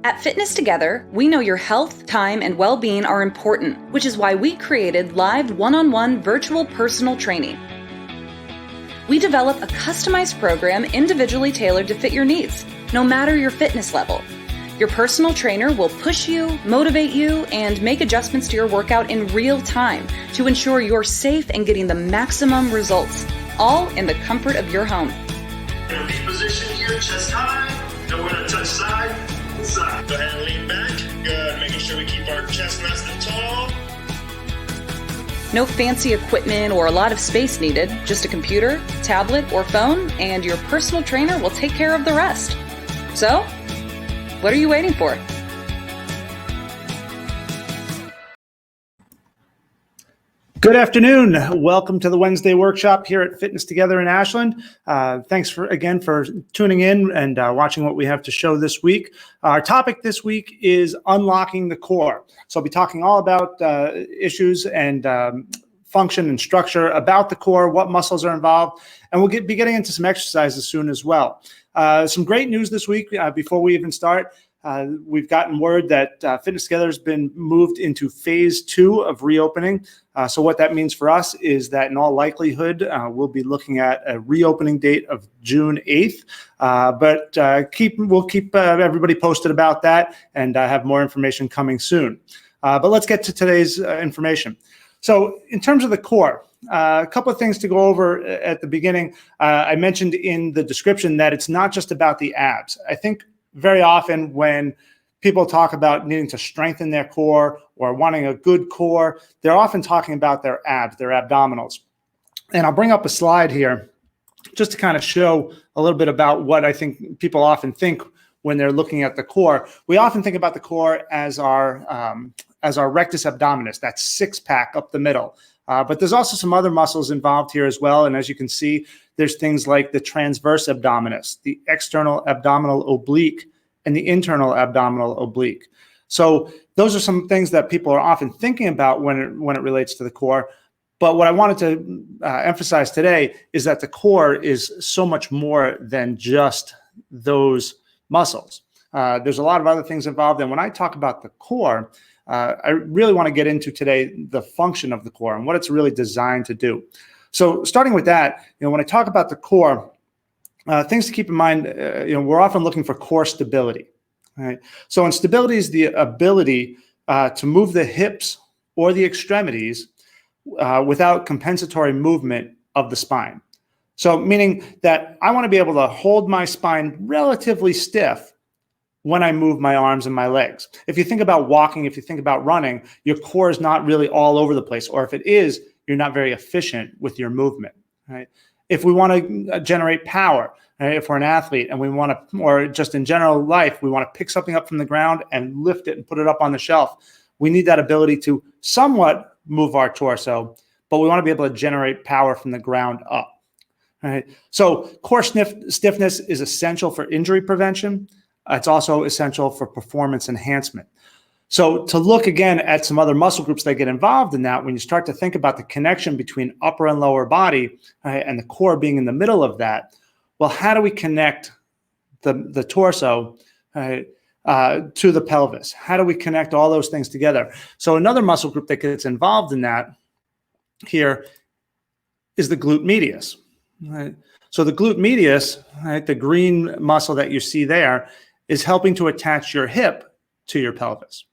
At Fitness Together, we know your health, time, and well-being are important, which is why we created live one-on-one virtual personal training. We develop a customized program individually tailored to fit your needs, no matter your fitness level. Your personal trainer will push you, motivate you, and make adjustments to your workout in real time to ensure you're safe and getting the maximum results, all in the comfort of your home. In a V position here, chest high, nowhere to touch side. Side. Go ahead and lean back. Good. Making sure we keep our chest nice and tall. No fancy equipment or a lot of space needed. Just a computer, tablet, or phone, and your personal trainer will take care of the rest. So, what are you waiting for? Good afternoon. Welcome to the Wednesday workshop here at Fitness Together in Ashland. Thanks again for tuning in and watching what we have to show this week. Our topic this week is unlocking the core. So I'll be talking all about issues and function and structure about the core, what muscles are involved, and we'll be getting into some exercises soon as well. Some great news this week before we even start. We've gotten word that Fitness Together has been moved into phase 2 of reopening. So what that means for us is that in all likelihood, we'll be looking at a reopening date of June 8th. But we'll keep everybody posted about that and have more information coming soon. But let's get to today's information. So in terms of the core, a couple of things to go over at the beginning. I mentioned in the description that it's not just about the abs. I think very often when people talk about needing to strengthen their core or wanting a good core, they're often talking about their abs, their abdominals. And I'll bring up a slide here just to kind of show a little bit about what I think people often think when they're looking at the core. We often think about the core as our rectus abdominis, that six-pack up the middle. But there's also some other muscles involved here as well. And as you can see, there's things like the transverse abdominis, the external abdominal oblique, and the internal abdominal oblique. So those are some things that people are often thinking about when it relates to the core. But what I wanted to emphasize today is that the core is so much more than just those muscles. There's a lot of other things involved. And when I talk about the core, I really want to get into today the function of the core and what it's really designed to do. So starting with that, when I talk about the core, things to keep in mind, we're often looking for core stability. Right? So stability is the ability to move the hips or the extremities without compensatory movement of the spine. So meaning that I want to be able to hold my spine relatively stiff when I move my arms and my legs. If you think about walking, if you think about running, your core is not really all over the place. Or if it is, you're not very efficient with your movement. Right? If we want to generate power, right? If we're an athlete and we want to, or just in general life, we want to pick something up from the ground and lift it and put it up on the shelf, we need that ability to somewhat move our torso, but we want to be able to generate power from the ground up. Right? So core stiffness is essential for injury prevention. It's also essential for performance enhancement. So to look again at some other muscle groups that get involved in that, when you start to think about the connection between upper and lower body, right, and the core being in the middle of that, well, how do we connect the torso to the pelvis? How do we connect all those things together? So another muscle group that gets involved in that here is the glute medius. Right? So the glute medius, right, the green muscle that you see there, is helping to attach your hip to your pelvis.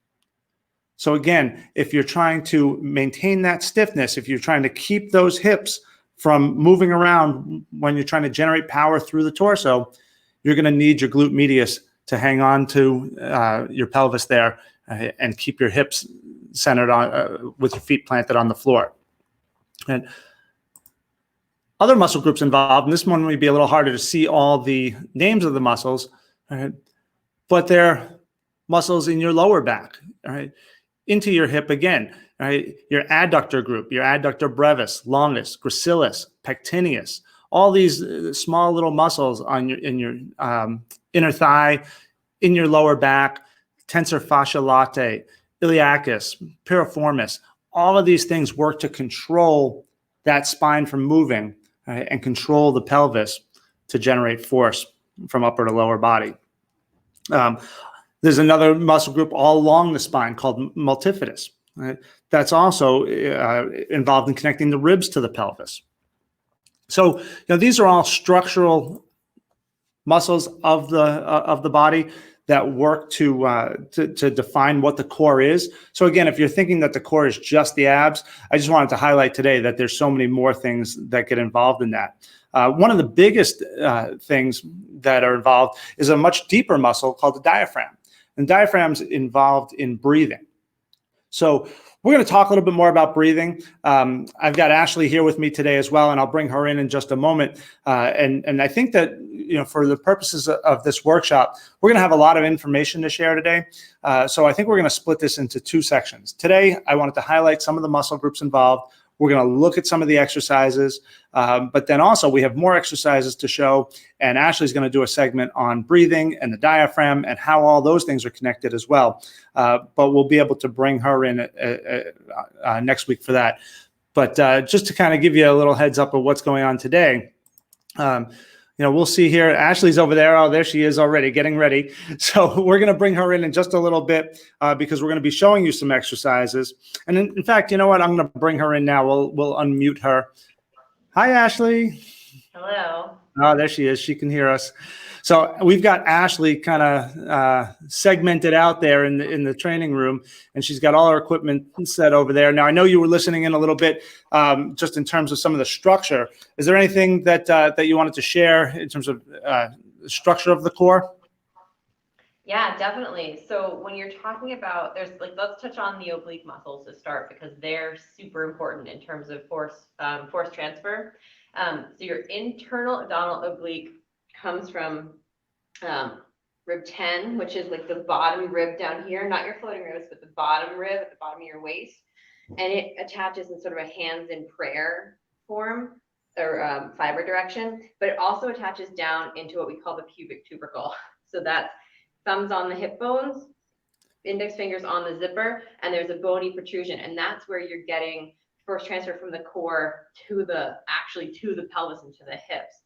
So again, if you're trying to maintain that stiffness, if you're trying to keep those hips from moving around when you're trying to generate power through the torso, you're going to need your glute medius to hang on to your pelvis there and keep your hips centered on with your feet planted on the floor. And other muscle groups involved, and this one may be a little harder to see all the names of the muscles, right? But they're muscles in your lower back, right? Into your hip again, right? Your adductor group, your adductor brevis, longus, gracilis, pectineus, all these small little muscles in your inner thigh, in your lower back, tensor fascia latae, iliacus, piriformis, all of these things work to control that spine from moving, right, and control the pelvis to generate force from upper to lower body. There's another muscle group all along the spine called multifidus. Right? That's also involved in connecting the ribs to the pelvis. So, these are all structural muscles of the body that work to define what the core is. So again, if you're thinking that the core is just the abs, I just wanted to highlight today that there's so many more things that get involved in that. One of the biggest things that are involved is a much deeper muscle called the diaphragm. And diaphragm's involved in breathing. So we're going to talk a little bit more about breathing. I've got Ashley here with me today as well, and I'll bring her in just a moment. And I think that, for the purposes of this workshop, we're going to have a lot of information to share today. So I think we're going to split this into two sections. Today, I wanted to highlight some of the muscle groups involved. We're going to look at some of the exercises, but then also we have more exercises to show, and Ashley's going to do a segment on breathing and the diaphragm and how all those things are connected as well. But we'll be able to bring her in next week for that. But just to kind of give you a little heads up of what's going on today, we'll see here. Ashley's over there. Oh, there she is already getting ready. So we're going to bring her in just a little bit because we're going to be showing you some exercises. And in fact, you know what? I'm going to bring her in now. We'll unmute her. Hi, Ashley. Hello. Oh, there she is. She can hear us. So we've got Ashley kind of segmented out there in the training room, and she's got all her equipment set over there. Now, I know you were listening in a little bit just in terms of some of the structure. Is there anything that you wanted to share in terms of the structure of the core? Yeah, definitely. So when you're talking about, let's touch on the oblique muscles to start because they're super important in terms of force transfer. So your internal abdominal oblique comes from rib 10, which is like the bottom rib down here, not your floating ribs, but the bottom rib at the bottom of your waist. And it attaches in sort of a hands in prayer form or fiber direction, but it also attaches down into what we call the pubic tubercle. So that's thumbs on the hip bones, index fingers on the zipper, and there's a bony protrusion. And that's where you're getting force transfer from the core to the pelvis and to the hips.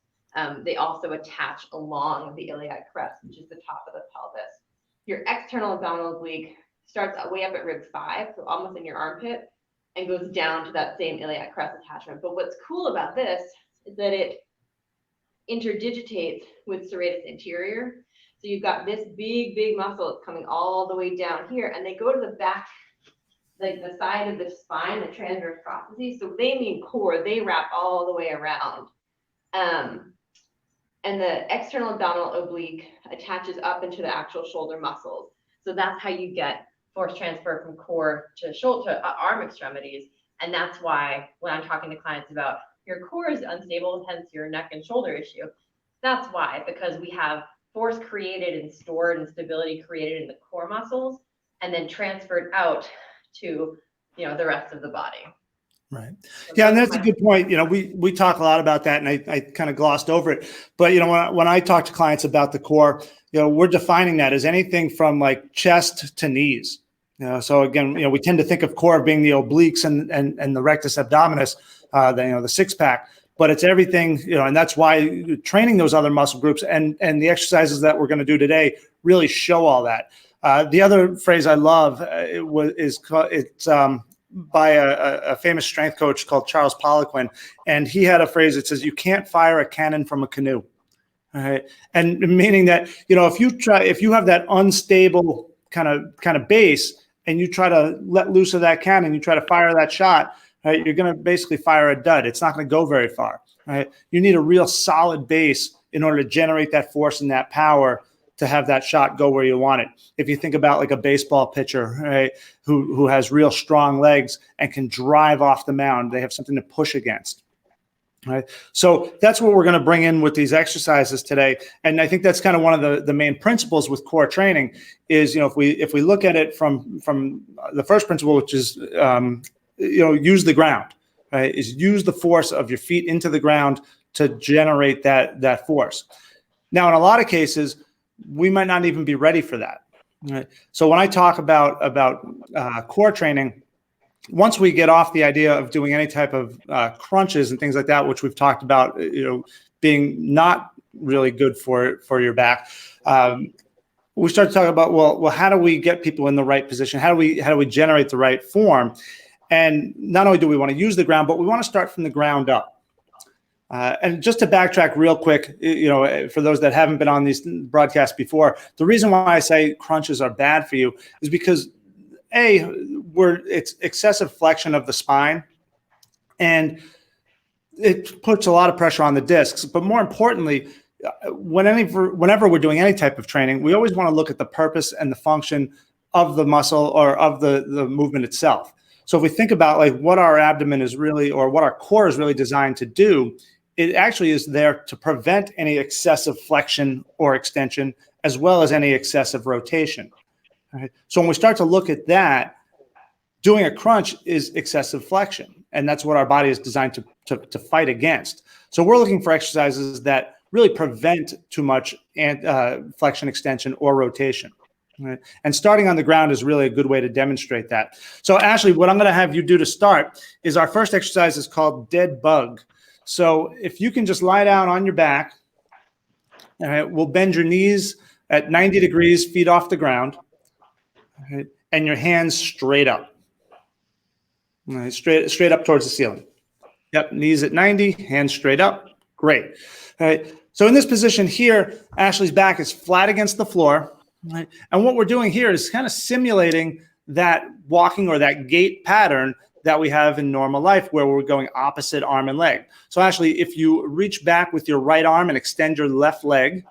They also attach along the iliac crest, which is the top of the pelvis. Your external abdominal oblique starts way up at rib 5, so almost in your armpit, and goes down to that same iliac crest attachment. But what's cool about this is that it interdigitates with serratus anterior. So you've got this big muscle coming all the way down here, and they go to the back, like the side of the spine, the transverse processes. So they mean core, they wrap all the way around. And the external abdominal oblique attaches up into the actual shoulder muscles. So that's how you get force transfer from core to shoulder to arm extremities. And that's why when I'm talking to clients about your core is unstable, hence your neck and shoulder issue, that's why, because we have force created and stored and stability created in the core muscles and then transferred out to the rest of the body. Right. Yeah, and that's a good point. We talk a lot about that, and I kind of glossed over it. But when I talk to clients about the core, we're defining that as anything from like chest to knees. So again, we tend to think of core being the obliques and the rectus abdominis, the six pack. But it's everything, and that's why training those other muscle groups and the exercises that we're going to do today really show all that. The other phrase I love it's by a famous strength coach called Charles Poliquin, and he had a phrase that says, "You can't fire a cannon from a canoe." All right, and meaning that if you have that unstable kind of base, and you try to let loose of that cannon, you try to fire that shot, right, you're going to basically fire a dud. It's not going to go very far. Right, you need a real solid base in order to generate that force and that power to have that shot go where you want it. If you think about like a baseball pitcher, right, who has real strong legs and can drive off the mound, they have something to push against. Right. So that's what we're going to bring in with these exercises today. And I think that's kind of one of the main principles with core training is, if we look at it from the first principle, which is, use the ground, right, is use the force of your feet into the ground to generate that force. Now, in a lot of cases, we might not even be ready for that. Right? So when I talk about core training, once we get off the idea of doing any type of crunches and things like that, which we've talked about, being not really good for your back, we start to talk about, well, how do we get people in the right position? How do we generate the right form? And not only do we want to use the ground, but we want to start from the ground up. And just to backtrack real quick, for those that haven't been on these broadcasts before, the reason why I say crunches are bad for you is because it's excessive flexion of the spine, and it puts a lot of pressure on the discs. But more importantly, whenever we're doing any type of training, we always want to look at the purpose and the function of the muscle or of the movement itself. So if we think about like what our abdomen is really, or what our core is really designed to do, it actually is there to prevent any excessive flexion or extension, as well as any excessive rotation. Right? So when we start to look at that, doing a crunch is excessive flexion, and that's what our body is designed to fight against. So we're looking for exercises that really prevent too much flexion, extension, or rotation. Right? And starting on the ground is really a good way to demonstrate that. So Ashley, what I'm going to have you do to start is our first exercise is called dead bug. So if you can just lie down on your back, all right, we'll bend your knees at 90 degrees, feet off the ground, all right, and your hands straight up. All right, straight up towards the ceiling. Yep, knees at 90, hands straight up. Great. All right. So in this position here, Ashley's back is flat against the floor. Right. And what we're doing here is kind of simulating that walking or that gait pattern that we have in normal life, where we're going opposite arm and leg. So Ashley, if you reach back with your right arm and extend your left leg,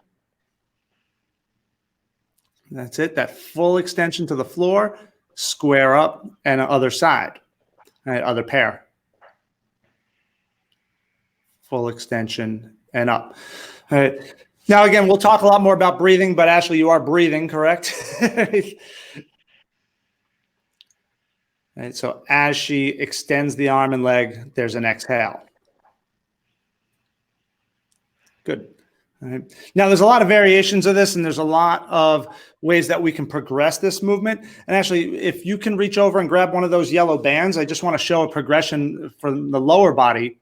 that's it, that full extension to the floor, square up, and other side, right, other pair. Full extension and up. All right. Now, again, we'll talk a lot more about breathing, but Ashley, you are breathing, correct? Right, so as she extends the arm and leg, there's an exhale. Good. All right. Now, there's a lot of variations of this, and there's a lot of ways that we can progress this movement. And actually, if you can reach over and grab one of those yellow bands, I just want to show a progression from the lower body.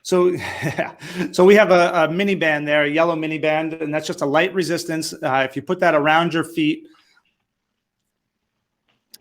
So we have a mini band there, a yellow mini band, and that's just a light resistance. If you put that around your feet,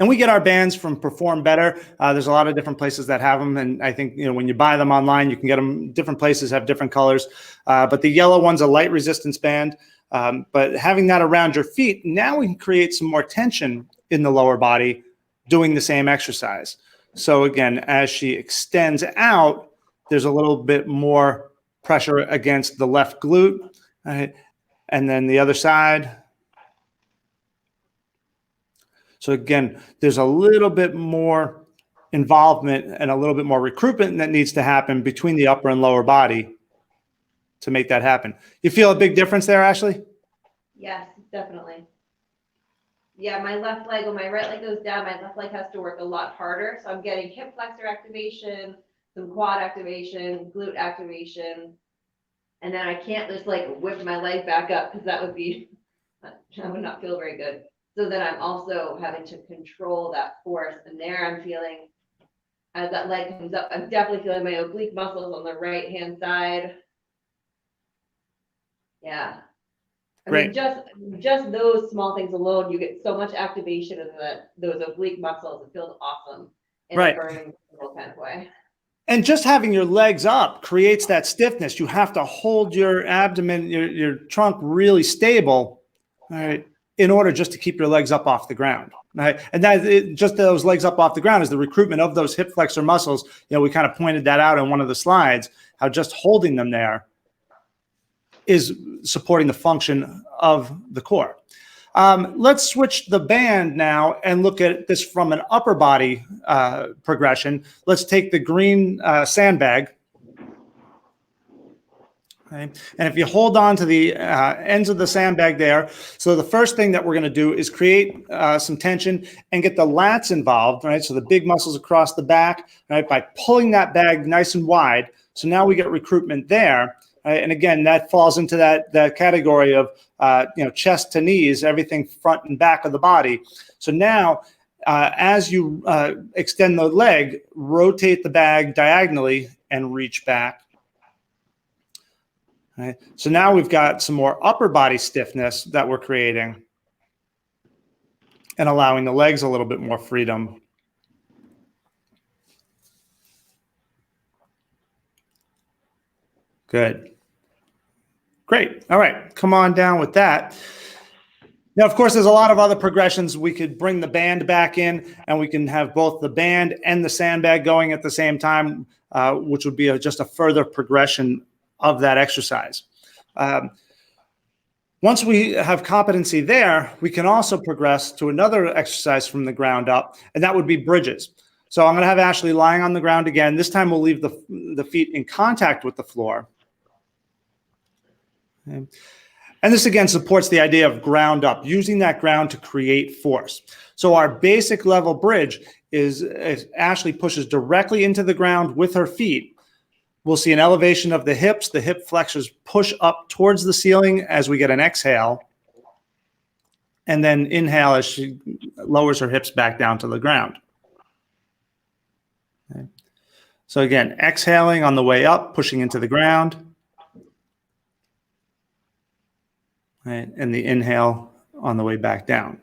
and we get our bands from Perform Better. There's a lot of different places that have them, and I think when you buy them online, you can get them. Different places have different colors, but the yellow one's a light resistance band. But having that around your feet, now we can create some more tension in the lower body doing the same exercise. So again, as she extends out, there's a little bit more pressure against the left glute, right? And then the other side. So again, there's a little bit more involvement and a little bit more recruitment that needs to happen between the upper and lower body to make that happen. You feel a big difference there, Ashley? Yes, definitely. Yeah, my left leg, when my right leg goes down, my left leg has to work a lot harder. So I'm getting hip flexor activation, some quad activation, glute activation, and then I can't just like whip my leg back up because that would not feel very good. So then I'm also having to control that force, and there I'm feeling, as that leg comes up, I'm definitely feeling my oblique muscles on the right hand side. Yeah. I mean, just those small things alone, you get so much activation in those oblique muscles. It feels awesome in a burning kind of way. And just having your legs up creates that stiffness. You have to hold your abdomen, your trunk really stable, all right, in order just to keep your legs up off the ground. Right? And just those legs up off the ground is the recruitment of those hip flexor muscles. We kind of pointed that out in one of the slides, how just holding them there is supporting the function of the core. Let's switch the band now and look at this from an upper body progression. Let's take the green sandbag. Okay. And if you hold on to the ends of the sandbag there, so the first thing that we're going to do is create some tension and get the lats involved, right? So the big muscles across the back, right? By pulling that bag nice and wide. So now we get recruitment there. Right? And again, that falls into that category of chest to knees, everything front and back of the body. So now, as you extend the leg, rotate the bag diagonally and reach back. Right? So now we've got some more upper body stiffness that we're creating and allowing the legs a little bit more freedom. Good. Great. All right. Come on down with that. Now, of course, there's a lot of other progressions. We could bring the band back in, and we can have both the band and the sandbag going at the same time, which would be just a further progression of that exercise. Once we have competency there, we can also progress to another exercise from the ground up, and that would be bridges. So I'm going to have Ashley lying on the ground again. This time we'll leave the feet in contact with the floor. Okay. And this again supports the idea of ground up, using that ground to create force. So our basic level bridge is as Ashley pushes directly into the ground with her feet. We'll see an elevation of the hips. The hip flexors push up towards the ceiling as we get an exhale. And then inhale as she lowers her hips back down to the ground. Okay. So again, exhaling on the way up, pushing into the ground. Right, and the inhale on the way back down.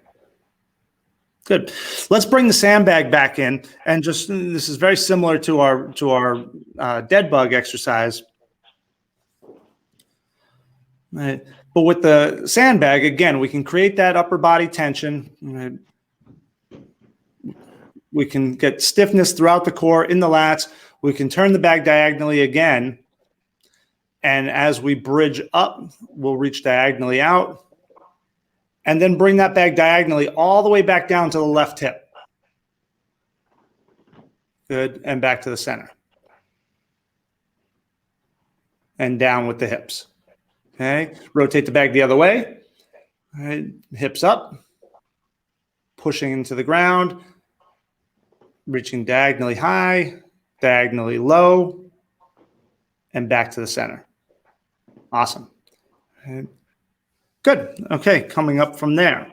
Good. Let's bring the sandbag back in, and just this is very similar to our dead bug exercise. Right. But with the sandbag, again, we can create that upper body tension. Right. We can get stiffness throughout the core in the lats. We can turn the bag diagonally again. And as we bridge up, we'll reach diagonally out and then bring that bag diagonally all the way back down to the left hip. Good. And back to the center. And down with the hips. Okay. Rotate the bag the other way. All right. Hips up. Pushing into the ground. Reaching diagonally high, diagonally low, and back to the center. Awesome. Good. Okay, coming up from there.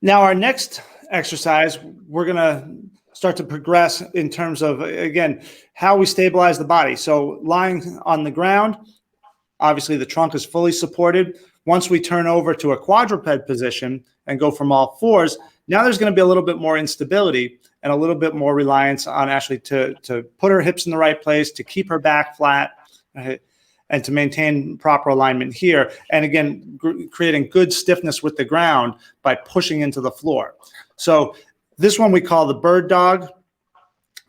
Now our next exercise, we're going to start to progress in terms of, again, how we stabilize the body. So lying on the ground, obviously the trunk is fully supported. Once we turn over to a quadruped position and go from all fours, now there's going to be a little bit more instability and a little bit more reliance on Ashley to put her hips in the right place, to keep her back flat, and to maintain proper alignment here. And again, creating good stiffness with the ground by pushing into the floor. So this one we call the bird dog,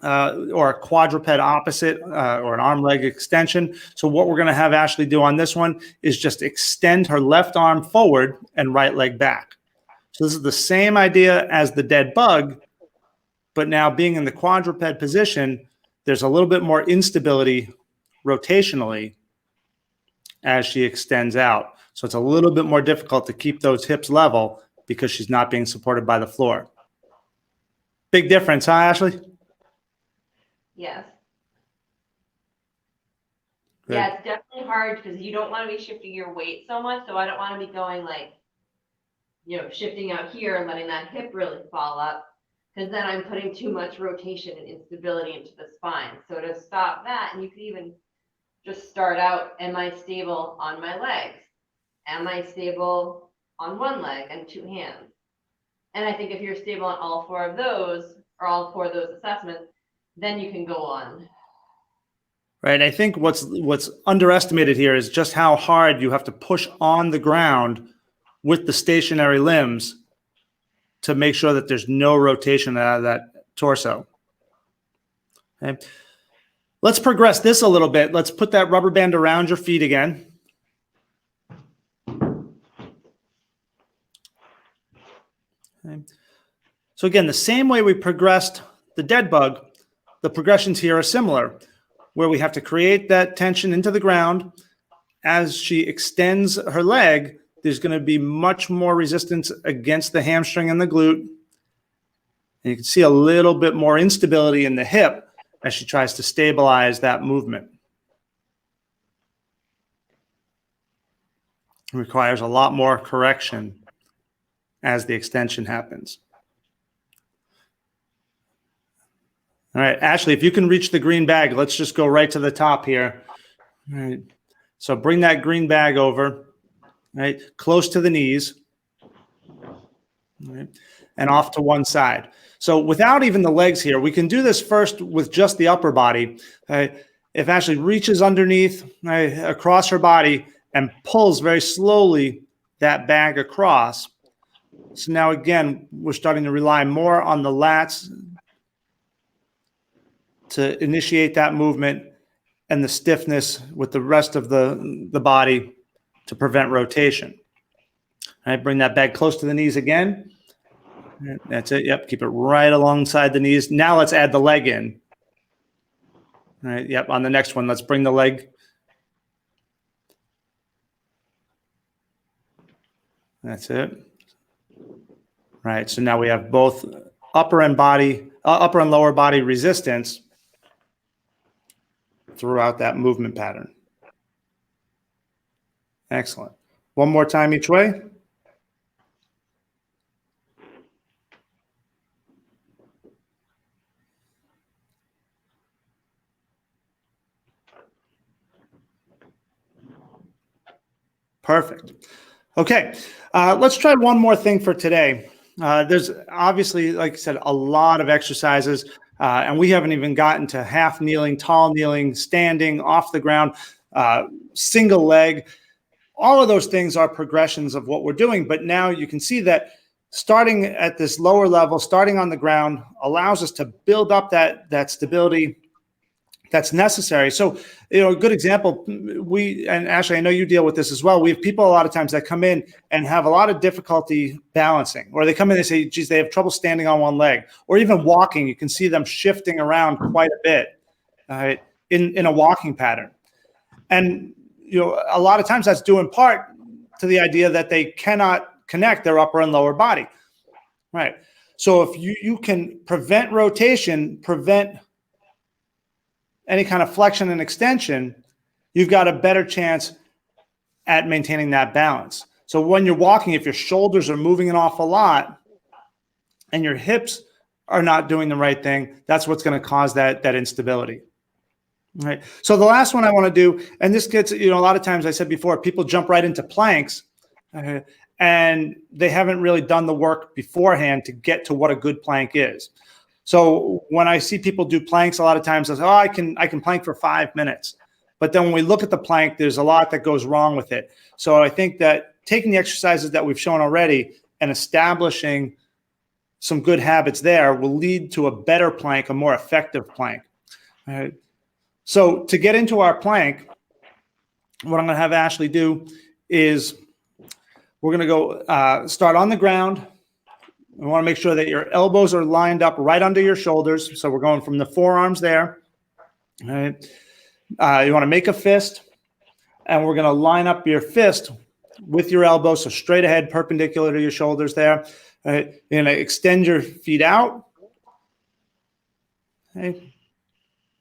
or a quadruped opposite, or an arm leg extension. So what we're going to have Ashley do on this one is just extend her left arm forward and right leg back. So this is the same idea as the dead bug, but now being in the quadruped position, there's a little bit more instability rotationally as she extends out. So it's a little bit more difficult to keep those hips level because she's not being supported by the floor. Big difference, huh, Ashley? Yes. Good. Yeah, it's definitely hard because you don't want to be shifting your weight so much. So I don't want to be going like, shifting out here and letting that hip really fall up, because then I'm putting too much rotation and instability into the spine. So to stop that, and you could even just start out, am I stable on my legs? Am I stable on one leg and two hands? And I think if you're stable on all four of those, or all four of those assessments, then you can go on. Right. I think what's underestimated here is just how hard you have to push on the ground with the stationary limbs to make sure that there's no rotation out of that torso. Okay. Let's progress this a little bit. Let's put that rubber band around your feet again. Okay. So again, the same way we progressed the dead bug, the progressions here are similar, where we have to create that tension into the ground. As she extends her leg, there's going to be much more resistance against the hamstring and the glute. And you can see a little bit more instability in the hip as she tries to stabilize that movement. It requires a lot more correction as the extension happens. All right, Ashley, if you can reach the green bag, let's just go right to the top here. All right. So bring that green bag over, right, close to the knees, all right, and off to one side. So without even the legs here, we can do this first with just the upper body. Right? If Ashley reaches underneath, right, across her body and pulls very slowly that bag across. So now again, we're starting to rely more on the lats to initiate that movement and the stiffness with the rest of the body to prevent rotation. All right, bring that bag close to the knees again. That's it. Yep, keep it right alongside the knees. Now let's add the leg in. All right, yep, on the next one, let's bring the leg. That's it. Right, so now we have both upper and lower body resistance throughout that movement pattern. Excellent. One more time each way. Perfect. Okay, let's try one more thing for today. There's obviously, like I said, a lot of exercises, and we haven't even gotten to half kneeling, tall kneeling, standing, off the ground, single leg. All of those things are progressions of what we're doing, but now you can see that starting at this lower level, starting on the ground, allows us to build up that stability that's necessary. So, a good example, and Ashley, I know you deal with this as well. We have people a lot of times that come in and have a lot of difficulty balancing, or they come in and say, geez, they have trouble standing on one leg, or even walking. You can see them shifting around quite a bit in a walking pattern. And, a lot of times that's due in part to the idea that they cannot connect their upper and lower body. Right. So if you can prevent rotation, prevent any kind of flexion and extension, you've got a better chance at maintaining that balance. So when you're walking, if your shoulders are moving an awful lot and your hips are not doing the right thing, that's what's going to cause that instability. All right. So the last one I want to do, and this gets, a lot of times I said before, people jump right into planks and they haven't really done the work beforehand to get to what a good plank is. So when I see people do planks, a lot of times I say, I can plank for 5 minutes. But then when we look at the plank, there's a lot that goes wrong with it. So I think that taking the exercises that we've shown already and establishing some good habits there will lead to a better plank, a more effective plank. All right. So to get into our plank, what I'm going to have Ashley do is we're going to go start on the ground. We want to make sure that your elbows are lined up right under your shoulders. So we're going from the forearms there. All right. You want to make a fist, and we're going to line up your fist with your elbows, so straight ahead, perpendicular to your shoulders there. All right. You're going to extend your feet out. Okay.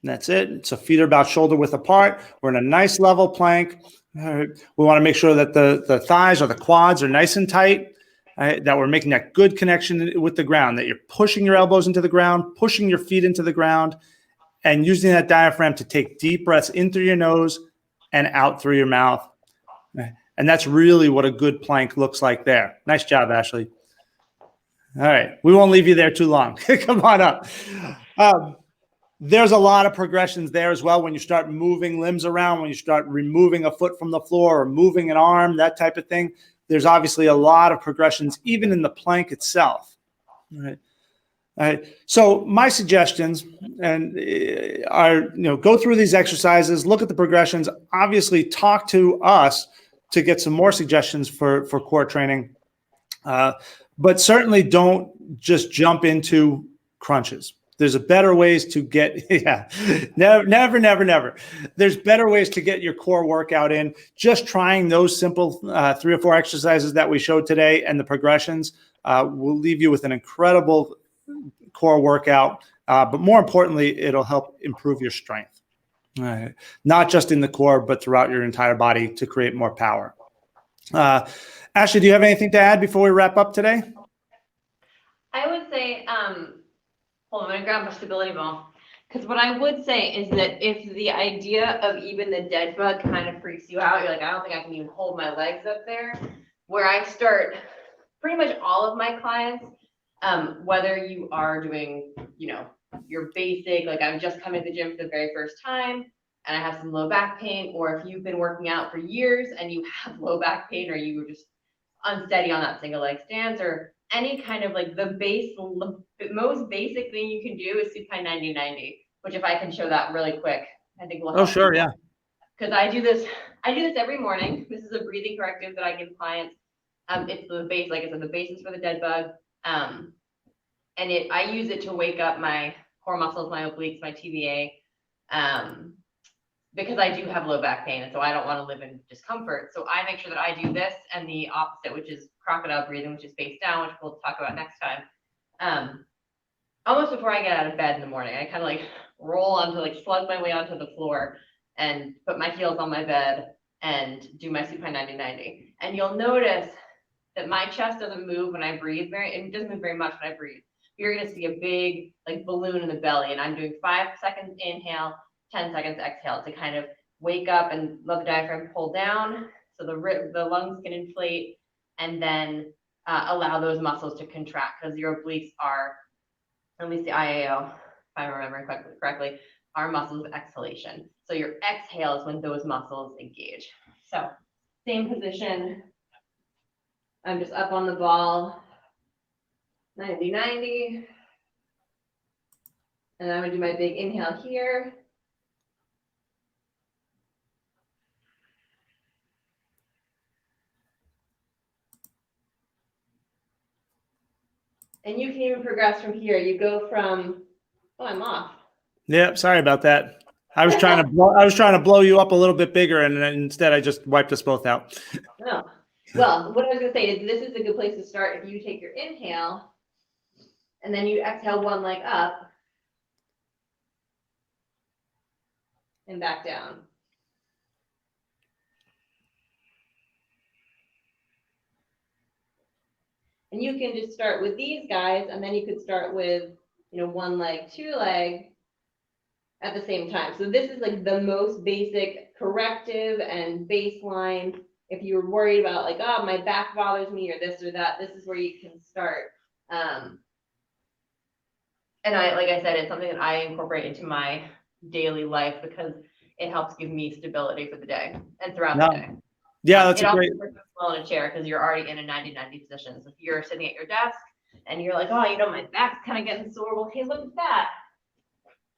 That's it. So feet are about shoulder width apart. We're in a nice level plank. All right. We want to make sure that the thighs or the quads are nice and tight. That we're making that good connection with the ground, that you're pushing your elbows into the ground, pushing your feet into the ground, and using that diaphragm to take deep breaths in through your nose and out through your mouth. And that's really what a good plank looks like there. Nice job, Ashley. All right. We won't leave you there too long. Come on up. There's a lot of progressions there as well when you start moving limbs around, when you start removing a foot from the floor or moving an arm, that type of thing. There's obviously a lot of progressions, even in the plank itself. All right. All right. So my suggestions are, go through these exercises, look at the progressions, obviously talk to us to get some more suggestions for core training. But certainly don't just jump into crunches. There's better ways to get, never. There's better ways to get your core workout in. Just trying those simple 3 or 4 exercises that we showed today and the progressions will leave you with an incredible core workout. But more importantly, it'll help improve your strength, not just in the core, but throughout your entire body to create more power. Ashley, do you have anything to add before we wrap up today? I would say, hold on, I'm going to grab my stability ball. Because what I would say is that if the idea of even the dead bug kind of freaks you out, you're like, I don't think I can even hold my legs up there. Where I start pretty much all of my clients, whether you are doing, your basic, like I'm just coming to the gym for the very first time and I have some low back pain, or if you've been working out for years and you have low back pain, or you were just unsteady on that single leg stance, or any kind of like the most basic thing you can do is supine 90-90, which if I can show that really quick, I think will help. Oh, sure, yeah. Because I do this every morning. This is a breathing corrective that I give clients. It's the base, like I said, the basis for the dead bug. And I use it to wake up my core muscles, my obliques, my TVA, because I do have low back pain, and so I don't want to live in discomfort. So I make sure that I do this and the opposite, which is crocodile breathing, which is face down, which we'll talk about next time. Almost before I get out of bed in the morning, I kind of like roll onto, like slug my way onto the floor and put my heels on my bed and do my supine 90-90. And you'll notice that my chest doesn't move when I breathe it doesn't move very much when I breathe. You're gonna see a big like balloon in the belly, and I'm doing 5 seconds inhale, 10 seconds exhale to kind of wake up and let the diaphragm pull down so the lungs can inflate, and then allow those muscles to contract, because your obliques are, at least the IAO, if I'm remembering correctly, are muscles of exhalation. So your exhale is when those muscles engage. So same position. I'm just up on the ball, 90-90. And I'm gonna do my big inhale here. And you can even progress from here. You go from, oh, I'm off. Yeah, sorry about that. I was trying to blow you up a little bit bigger, and then instead I just wiped us both out. Oh. Well, what I was gonna say is this is a good place to start. If you take your inhale and then you exhale one leg up and back down. And you can just start with these guys, and then you could start with, one leg, 2 leg at the same time. So this is like the most basic corrective and baseline. If you're worried about like, oh, my back bothers me or this or that, this is where you can start. And like I said, it's something that I incorporate into my daily life because it helps give me stability for the day and throughout the day. Yeah, that's a great. It also works well in a chair because you're already in a 90-90 position. So if you're sitting at your desk and you're like, oh, my back's kind of getting sore. Well, hey, look at that.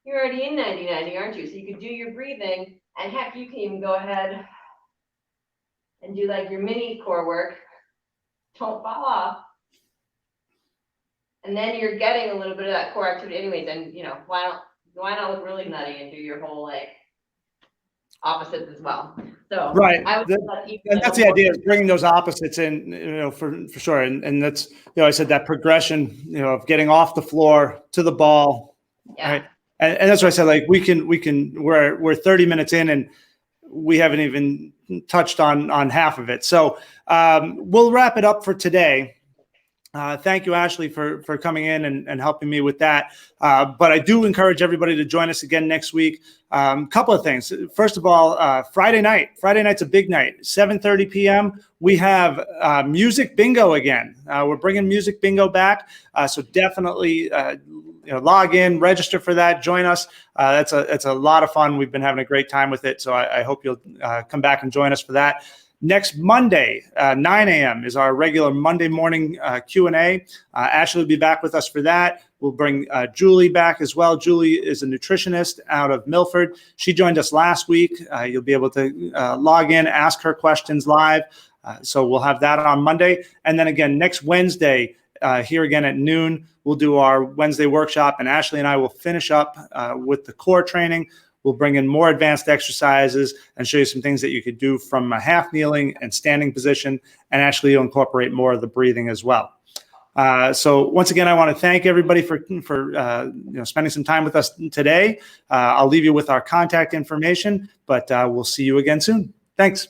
You're already in 90-90, aren't you? So you can do your breathing, and heck, you can even go ahead and do like your mini core work. Don't fall off. And then you're getting a little bit of that core activity anyways. And why not look really nutty and do your whole like opposites as well. So right. I would and that's the idea, is bringing those opposites in, for sure. And that's, I said that progression, of getting off the floor to the ball. Yeah. Right. And that's what I said, like we're 30 minutes in and we haven't even touched on half of it. So we'll wrap it up for today. Thank you, Ashley, for coming in and helping me with that. But I do encourage everybody to join us again next week. Couple of things. First of all, Friday night's a big night, 7:30 p.m. We have music bingo again. We're bringing music bingo back. So definitely log in, register for that, join us. It's a lot of fun. We've been having a great time with it. So I hope you'll come back and join us for that. Next Monday, 9 a.m. is our regular Monday morning Q&A. Ashley will be back with us for that. We'll bring Julie back as well. Julie is a nutritionist out of Milford. She joined us last week. You'll be able to log in, ask her questions live. So we'll have that on Monday. And then again, next Wednesday, here again at noon, we'll do our Wednesday workshop, and Ashley and I will finish up with the core training. We'll bring in more advanced exercises and show you some things that you could do from a half kneeling and standing position, and actually you'll incorporate more of the breathing as well. So once again, I want to thank everybody for spending some time with us today. I'll leave you with our contact information, but we'll see you again soon. Thanks.